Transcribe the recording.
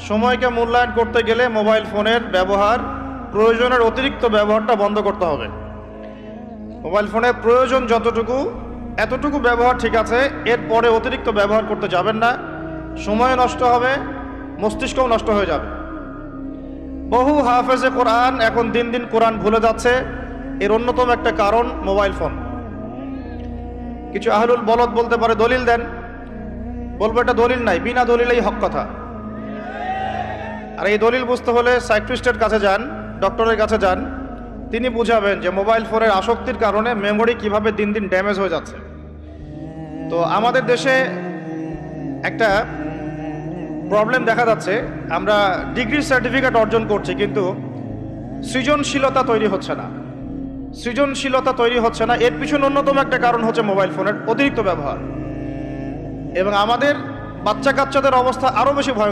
সময়কে মূল্যায়ন করতে গেলে মোবাইল ফোনের ব্যবহার, প্রয়োজনের অতিরিক্ত ব্যবহারটা বন্ধ করতে হবে। মোবাইল ফোনের প্রয়োজন যতটুকু, এতটুকু ব্যবহার ঠিক আছে, এরপরে অতিরিক্ত ব্যবহার করতে যাবেন না। সময় নষ্ট হবে, মস্তিষ্কও নষ্ট হয়ে যাবে। বহু হাফেজে কোরআন এখন দিন দিন কোরআন ভুলে যাচ্ছে। এর অন্যতম একটা কারণ মোবাইল ফোন। কিছু আহলুল বলদ বলতে পারে দলিল দেন, বলবো এটা দলিল নাই, বিনা দলিলেই হক কথা। আর এই দলিল বুঝতে হলে সাইকিয়াট্রিস্টের কাছে যান, ডক্টরের কাছে যান, তিনি বুঝাবেন যে মোবাইল ফোনের আসক্তির কারণে মেমোরি কিভাবে দিন দিন ড্যামেজ হয়ে যাচ্ছে। তো আমাদের দেশে একটা প্রবলেম দেখা যাচ্ছে, আমরা ডিগ্রি সার্টিফিকেট অর্জন করছি কিন্তু সৃজনশীলতা তৈরি হচ্ছে না। সৃজনশীলতা তৈরি হচ্ছে না, এর পিছনে অন্যতম একটা কারণ হচ্ছে মোবাইল ফোনের অতিরিক্ত ব্যবহার। এবং আমাদের বাচ্চা কাচ্চাদের অবস্থা আরও বেশি ভয়ঙ্কর।